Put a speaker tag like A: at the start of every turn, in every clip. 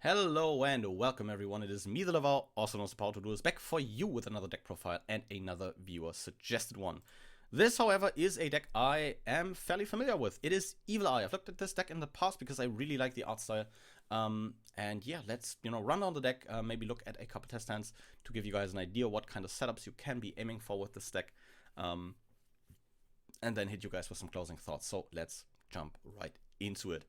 A: Hello and welcome everyone, it is me the Lover, also known as Power to Do, is back for you with another deck profile and another viewer suggested one. This, however, is a deck I am fairly familiar with. It is Evil Eye. I've looked at this deck in the past because I really like the art style. And yeah, let's run down the deck, maybe look at a couple test hands to give you guys an idea what kind of setups you can be aiming for with this deck. And then hit you guys with some closing thoughts. So let's jump right into it.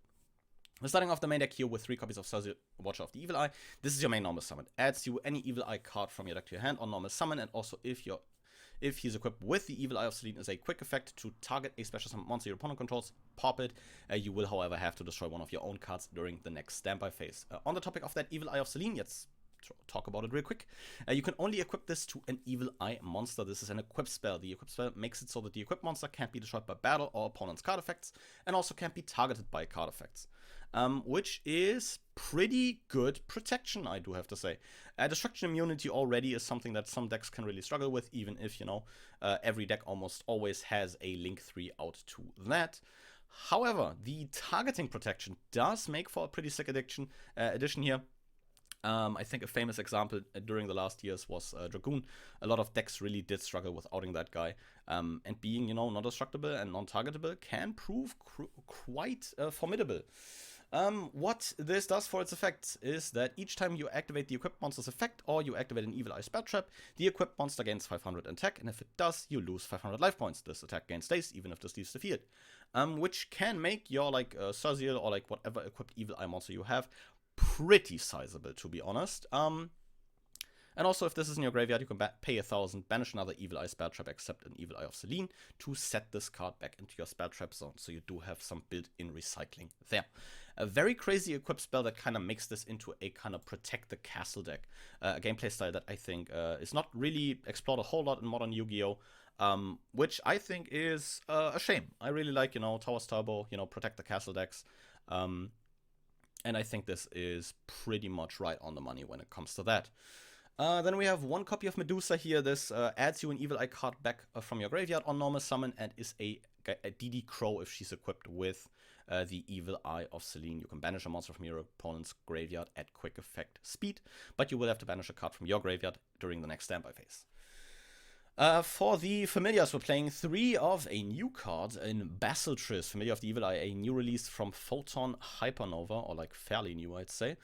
A: We're starting off the main deck here with 3 copies of Cersei, Watcher of the Evil Eye. This is your main normal summon. Adds you any Evil Eye card from your deck to your hand on normal summon, and also if he's equipped with the Evil Eye of Selene, is a quick effect to target a special summon monster your opponent controls, pop it. You will, however, have to destroy one of your own cards during the next standby phase. On the topic of that Evil Eye of Selene, let's talk about it real quick. You can only equip this to an Evil Eye monster. This is an equip spell. The equip spell makes it so that the equipped monster can't be destroyed by battle or opponent's card effects, and also can't be targeted by card effects. Which is pretty good protection, I do have to say. Destruction immunity already is something that some decks can really struggle with, even if, every deck almost always has a Link 3 out to that. However, the targeting protection does make for a pretty sick addition here. I think a famous example during the last years was Dragoon. A lot of decks really did struggle with outing that guy. And being, non-destructible and non-targetable can prove quite formidable. What this does for its effects is that each time you activate the equipped monster's effect or you activate an Evil Eye spell trap, the equipped monster gains 500 attack, and if it does, you lose 500 life points. This attack gain stays even if this leaves the field. Which can make your Cersei or whatever equipped Evil Eye monster you have pretty sizable, to be honest. And also, if this is in your graveyard, you can pay 1,000, banish another Evil Eye spell trap except an Evil Eye of Selene to set this card back into your spell trap zone. So you do have some built-in recycling there. A very crazy equip spell that kind of makes this into a kind of protect the castle deck. A gameplay style that I think is not really explored a whole lot in modern Yu-Gi-Oh! Which I think is a shame. I really like, Towers Turbo, protect the castle decks. And I think this is pretty much right on the money when it comes to that. Then we have 1 copy of Medusa here. This adds you an Evil Eye card back from your graveyard on normal summon and is a DD Crow if she's equipped with the Evil Eye of Selene. You can banish a monster from your opponent's graveyard at quick effect speed, but you will have to banish a card from your graveyard during the next standby phase. For the Familiars, we're playing 3 of a new card in Basilisk, Familiar of the Evil Eye, a new release from Photon Hypernova, or fairly new, I'd say.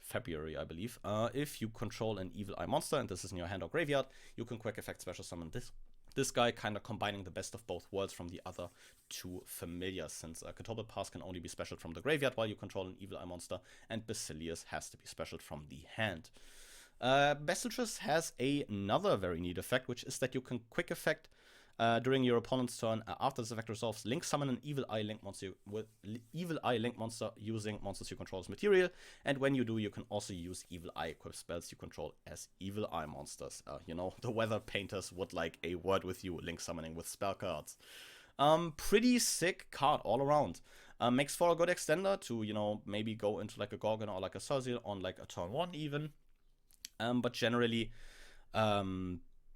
A: February, I believe. If you control an Evil Eye monster, and this is in your hand or graveyard, you can quick effect special summon this guy, kind of combining the best of both worlds from the other 2 Familiars, since Catobal Pass can only be special from the graveyard while you control an Evil Eye monster, and Basilius has to be special from the hand. Basilisk has another very neat effect, which is that you can quick effect during your opponent's turn. After this effect resolves, link summon an Evil Eye Link monster with Evil Eye Link monster using monsters you control as material. And when you do, you can also use Evil Eye equipped spells you control as Evil Eye monsters. The weather painters would like a word with you, link summoning with spell cards. Pretty sick card all around. Makes for a good extender to maybe go into a Gorgon or a Cersei on a turn 1 even. But generally,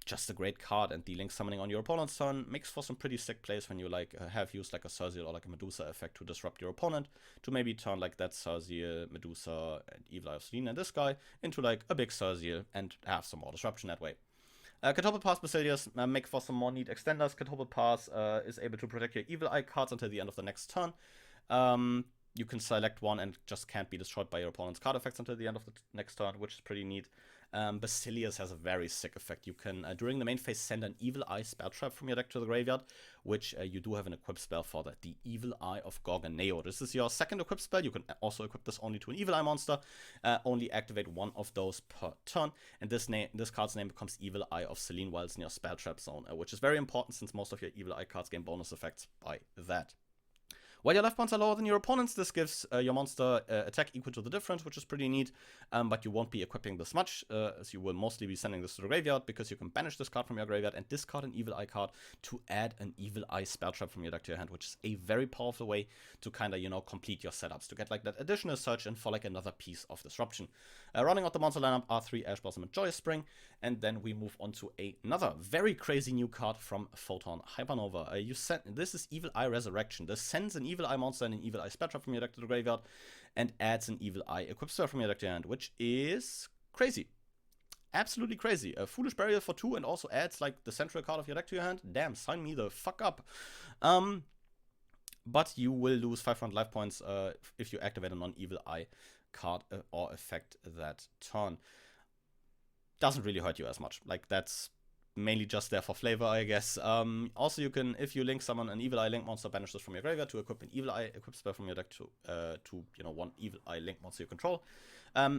A: just a great card, and the link summoning on your opponent's turn makes for some pretty sick plays when you have used a Cersei or a Medusa effect to disrupt your opponent, to maybe turn that Cersei, Medusa, and Evil Eye of Selene and this guy into a big Cersei and have some more disruption that way. Catobal Pass Basilius make for some more neat extenders. Catobal Pass is able to protect your Evil Eye cards until the end of the next turn. You can select one and just can't be destroyed by your opponent's card effects until the end of the next turn, which is pretty neat. Basilius has a very sick effect. You can, during the main phase, send an Evil Eye spell trap from your deck to the graveyard, which you do have an equipped spell for that, the Evil Eye of Gorgoneo. This is your second equipped spell. You can also equip this only to an Evil Eye monster. Only activate 1 of those per turn, and this card's name becomes Evil Eye of Selene while it's in your spell trap zone, which is very important since most of your Evil Eye cards gain bonus effects by that. While your life points are lower than your opponent's, this gives your monster attack equal to the difference, which is pretty neat. But you won't be equipping this much, as you will mostly be sending this to the graveyard, because you can banish this card from your graveyard and discard an Evil Eye card to add an Evil Eye spell trap from your deck to your hand, which is a very powerful way to kind of, complete your setups, to get that additional search and for another piece of disruption. Running out the monster lineup are 3 Ash Blossom and Joyous Spring, and then we move on to another very crazy new card from Photon Hypernova. This is Evil Eye Resurrection. This sends an Evil Eye monster and an Evil Eye spell trap from your deck to the graveyard, and adds an Evil Eye equipped spell from your deck to your hand, which is crazy. Absolutely crazy. A Foolish Burial for 2 and also adds like the central card of your deck to your hand. Damn, sign me the fuck up. But you will lose 500 life points if you activate a non-Evil Eye card or effect that turn. Doesn't really hurt you as much. Like, that's mainly just there for flavor, I guess. Also, you can, if you link summon an Evil Eye Link monster, banish this from your graveyard to equip an Evil Eye equip spell from your deck to you know, one Evil Eye Link monster you control.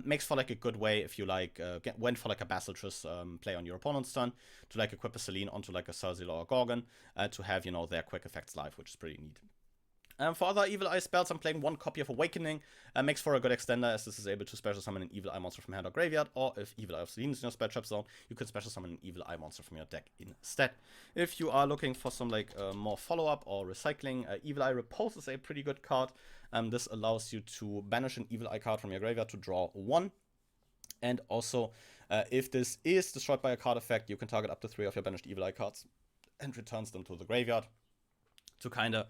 A: Makes for like a good way if you like went for like a Basilisk play on your opponent's turn to like equip a Selene onto like a Cersei or a Gorgon to have, you know, their quick effects live, which is pretty neat. For other Evil Eye spells, I'm playing one copy of Awakening. Makes for a good extender, as this is able to special summon an Evil Eye monster from hand or graveyard, or if Evil Eye of Selene is in your spell trap zone, you can special summon an Evil Eye monster from your deck instead. If you are looking for some like more follow-up or recycling, Evil Eye Repose is a pretty good card. This allows you to banish an Evil Eye card from your graveyard to draw 1. And also, if this is destroyed by a card effect, you can target up to 3 of your banished Evil Eye cards and returns them to the graveyard, to kind of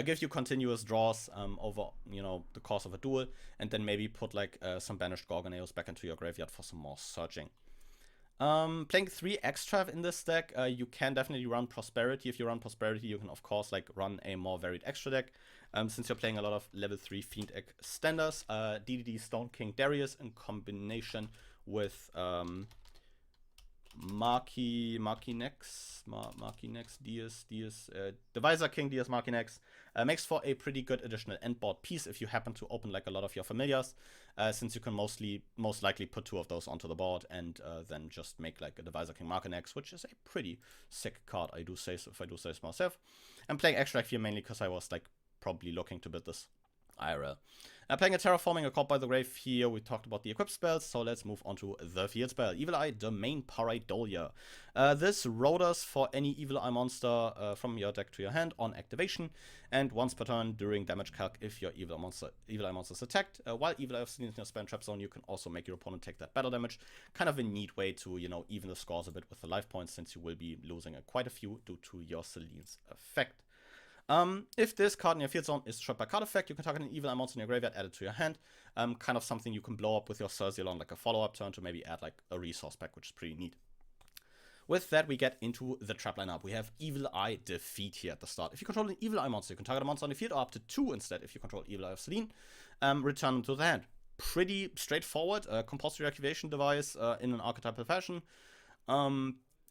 A: give you continuous draws over, you know, the course of a duel, and then maybe put like some banished Gorgoneos back into your graveyard for some more searching. Playing 3 Extrav in this deck, you can definitely run Prosperity. If you run Prosperity, you can of course like run a more varied extra deck. Since you're playing a lot of level 3 Fiend extenders, DDD Stone King Darius in combination with Marquinex, Divisor King Diaz Marquinex makes for a pretty good additional endboard piece if you happen to open like a lot of your familiars, since you can most likely put 2 of those onto the board and then just make like a Divisor King Marquinex, which is a pretty sick card, I do say so, if I do say so myself. I'm playing Extract here mainly because I was like probably looking to build this IRL. Playing a Terraforming a Caught by the Grave here, we talked about the equip spells, so let's move on to the field spell. Evil Eye Domain Pareidolia. This rotors for any Evil Eye monster from your deck to your hand on activation, and once per turn during damage calc if your Evil Eye monster is attacked. While Evil Eye of Selene is in your spell and trap zone, you can also make your opponent take that battle damage. Kind of a neat way to, you know, even the scores a bit with the life points, since you will be losing quite a few due to your Selene's effect. If this card in your field zone is destroyed by card effect, you can target an Evil Eye monster in your graveyard, add it to your hand. Kind of something you can blow up with your Cersei on like a follow-up turn to maybe add like a resource pack, which is pretty neat. With that, we get into the trap lineup. We have Evil Eye Defeat here at the start. If you control an Evil Eye monster, you can target a monster on the field, or up to 2 instead if you control Evil Eye of Selene. Return them to the hand. Pretty straightforward. Compulsory activation device in an archetypal fashion.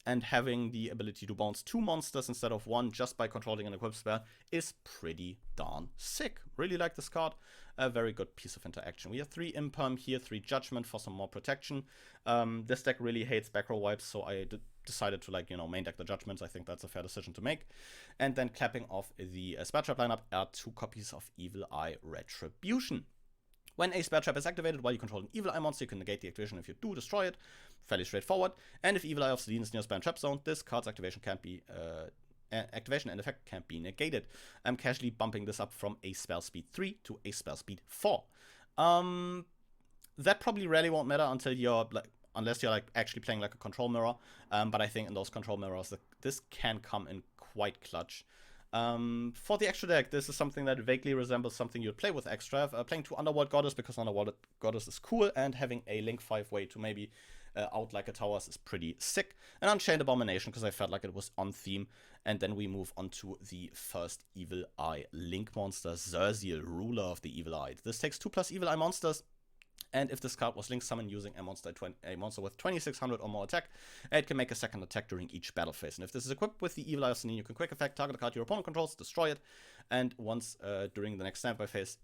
A: And having the ability to bounce 2 monsters instead of 1 just by controlling an equipped spell is pretty darn sick. Really like this card. A very good piece of interaction. We have 3 Imperm here, 3 Judgment for some more protection. This deck really hates back row wipes, so I decided to, like, you know, main deck the Judgments. I think that's a fair decision to make. And then capping off the spell trap lineup are 2 copies of Evil Eye Retribution. When a spell trap is activated while you control an Evil Eye monster, you can negate the activation if you do destroy it. Fairly straightforward. And if Evil Eye of Selene is in your spell and trap zone, this card's activation can't be activation and effect can't be negated. I'm casually bumping this up from a spell speed 3 to a spell speed 4. That probably rarely won't matter until you're like, unless you're like actually playing like a control mirror. But I think in those control mirrors, this can come in quite clutch. For the extra deck, this is something that vaguely resembles something you'd play with extra. Playing 2 Underworld Goddess because Underworld Goddess is cool, and having a Link 5 way to maybe out like a Towers is pretty sick. And Unchained Abomination because I felt like it was on theme. And then we move on to the first Evil Eye Link monster, Zerziel, Ruler of the Evil Eye. This takes 2+ Evil Eye monsters. And if this card was link summoned using a monster with 2600 or more attack, it can make a second attack during each battle phase. And if this is equipped with the Evil Eye of Selene, you can quick effect, target a card your opponent controls, destroy it. And once during the next standby phase,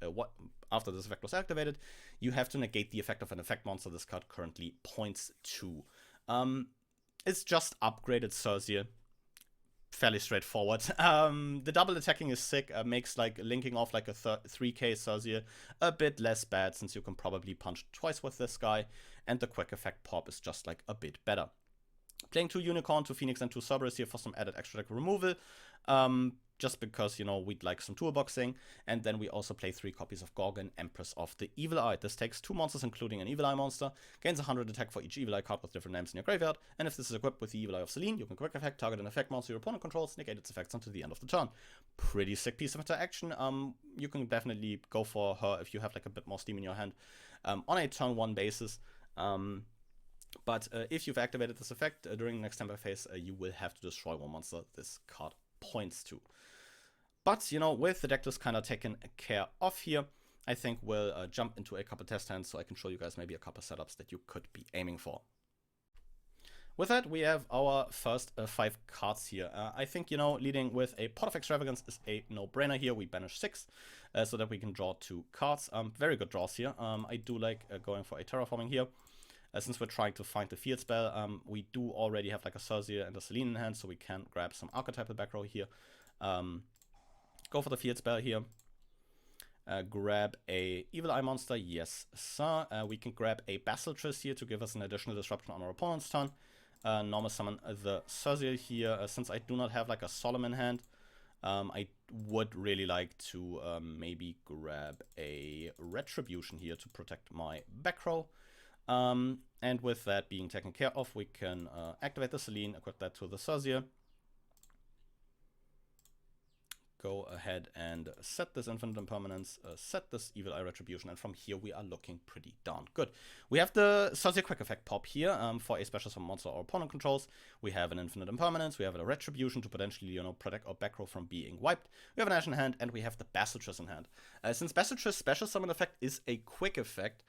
A: after this effect was activated, you have to negate the effect of an effect monster this card currently points to. It's just upgraded Zerziel. Fairly straightforward. The double attacking is sick, makes like linking off like a 3k Zerziel a bit less bad, since you can probably punch twice with this guy, and the quick effect pop is just like a bit better. Playing 2 Unicorn, 2 Phoenix, and 2 Cerberus here for some added extra deck removal. just because, you know, we'd like some toolboxing. And then we also play 3 copies of Gorgon, Empress of the Evil Eye. This takes 2 monsters, including an Evil Eye monster, gains 100 attack for each Evil Eye card with different names in your graveyard, and if this is equipped with the Evil Eye of Selene, you can quick effect, target an effect monster your opponent controls, negate its effects until the end of the turn. Pretty sick piece of interaction. You can definitely go for her if you have like a bit more steam in your hand on a turn 1 basis. But if you've activated this effect during the next tempo phase, you will have to destroy 1 monster this card points to. But, you know, with the deck just kind of taken care of here, I think we'll jump into a couple test hands so I can show you guys maybe a couple setups that you could be aiming for. With that, we have our first 5 cards here. I think, you know, leading with a Pot of Extravagance is a no-brainer here. We banish 6 so that we can draw 2 cards. Very good draws here. I do like going for a Terraforming here. Since we're trying to find the field spell, we do already have like a Cersei and a Selene in hand, so we can grab some archetypal back row here. Go for the field spell here. Grab a Evil Eye monster, yes sir. We can grab a Basilisk here to give us an additional disruption on our opponent's turn. Normal summon the Cersei here. Since I do not have like a Solemn in hand, I would really like to maybe grab a Retribution here to protect my back row. And with that being taken care of, we can activate the Selene, equip that to the Cersei. Go ahead and set this Infinite Impermanence, set this Evil Eye Retribution, and from here we are looking pretty darn good. We have the Cersei Quick Effect pop here for a special summon monster our opponent controls. We have an Infinite Impermanence, we have a Retribution to potentially, you know, protect our back row from being wiped. We have an Ash in hand, and we have the Basilisk in hand. Since Basilisk special summon effect is a quick effect,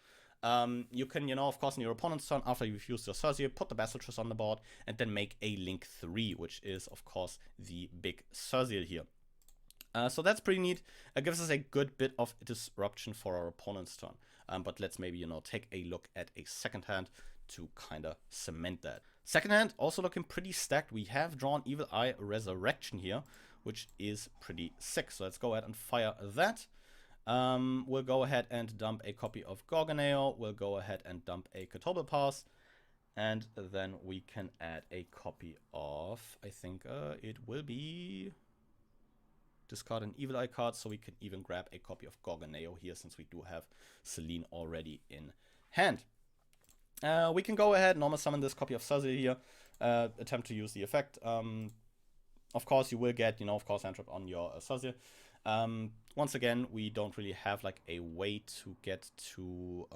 A: you can, you know, of course, in your opponent's turn, after you've used your Cersei, put the Basilisk on the board, and then make a Link 3, which is, of course, the big Cersei here. So that's pretty neat. It gives us a good bit of disruption for our opponent's turn. But let's maybe, you know, take a look at a second hand to kind of cement that. Second hand, also looking pretty stacked. We have drawn Evil Eye Resurrection here, which is pretty sick. So let's go ahead and fire that. We'll go ahead and dump a copy of Gorgoneo. We'll go ahead and dump a Catobal Pass. And then we can add a copy of, I think it will be... discard an Evil Eye card, so we can even grab a copy of Gorgoneo here, since we do have Selene already in hand. We can go ahead, normal summon this copy of Cersei here, attempt to use the effect. Of course, you will get, you know, of course, Anthrop on your Cersei. Once again, we don't really have like a way to get to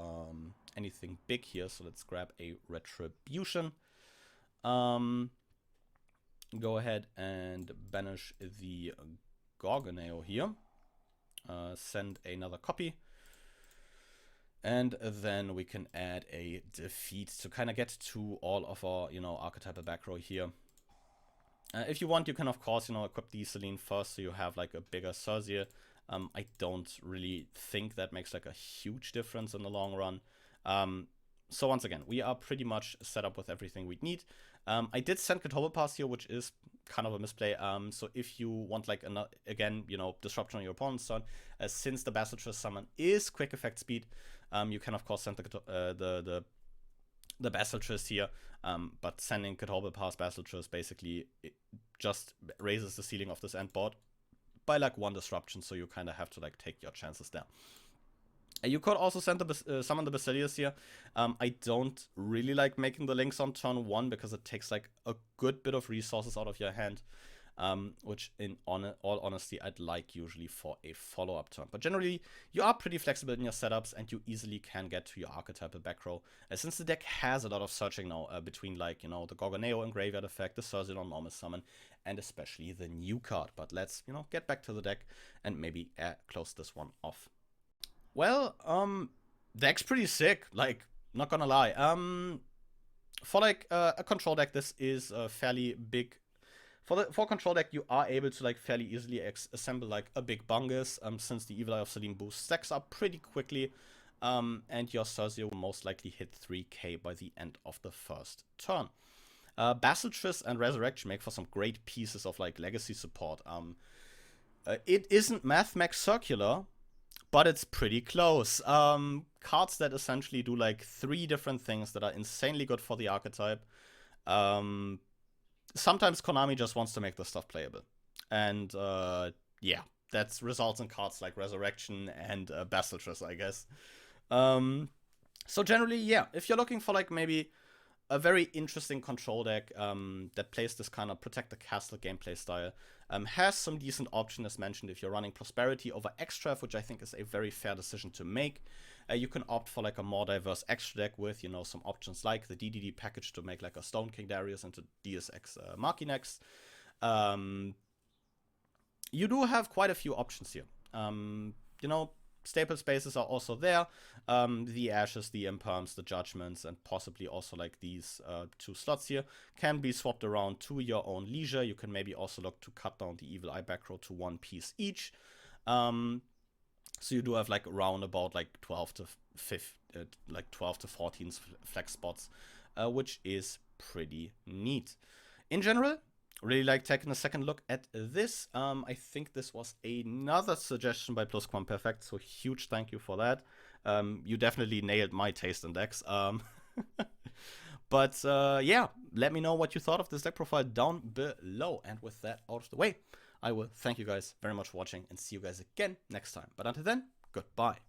A: anything big here, so let's grab a Retribution. Go ahead and banish the Gorgoneo here, send another copy, and then we can add a defeat to kind of get to all of our, you know, archetypal back row here. If you want, you can of course, you know, equip the Selene first so you have like a bigger Cersei. I don't really think that makes like a huge difference in the long run. So once again, we are pretty much set up with everything we need. I did send Catobal Pass here, which is kind of a misplay. So if you want like again, you know, disruption on your opponent's turn, since the Basilisk summon is quick effect speed, you can of course send the Basilisk here. But sending Catobal Pass Basilisk basically it just raises the ceiling of this end board by like 1 disruption, so you kind of have to like take your chances there. You could also send summon the Basilius here. I don't really like making the links on turn 1 because it takes like a good bit of resources out of your hand, which in all honesty I'd like usually for a follow-up turn. But generally you are pretty flexible in your setups and you easily can get to your archetypal back row. Since the deck has a lot of searching now between like, you know, the Gorgoneo and Graveyard effect, the Cersei on normal summon, and especially the new card. But let's, you know, get back to the deck and maybe close this one off. Well, deck's pretty sick, like, not gonna lie. For like a control deck, this is a fairly big. For control deck, you are able to like fairly easily assemble like a big bungus, since the Evil Eye of Selene boost stacks up pretty quickly, and your Cersei will most likely hit 3k by the end of the first turn. Basilisk and Resurrection make for some great pieces of like legacy support. It isn't max circular, but it's pretty close. Cards that essentially do like 3 different things that are insanely good for the archetype. Sometimes Konami just wants to make this stuff playable. And yeah, that results in cards like Resurrection and Basilisk, I guess. So generally, yeah, if you're looking for like maybe a very interesting control deck that plays this kind of protect the castle gameplay style, has some decent option as mentioned. If you're running Prosperity over Extrav, which I think is a very fair decision to make, you can opt for like a more diverse extra deck with, you know, some options like the DDD package to make like a Stone King Darius into DSX Machinax. You do have quite a few options here. You know, staple spaces are also there. The Ashes, the Imperms, the Judgments, and possibly also like these 2 slots here can be swapped around to your own leisure. You can maybe also look to cut down the Evil Eye back row to 1 piece each. So you do have like around about like 12 to 14 flex spots, which is pretty neat. In general, really like taking a second look at this. I think this was another suggestion by Plusquamperfect, so huge thank you for that. You definitely nailed my taste in decks. But yeah, let me know what you thought of this deck profile down below. And with that out of the way, I will thank you guys very much for watching and see you guys again next time. But until then, goodbye.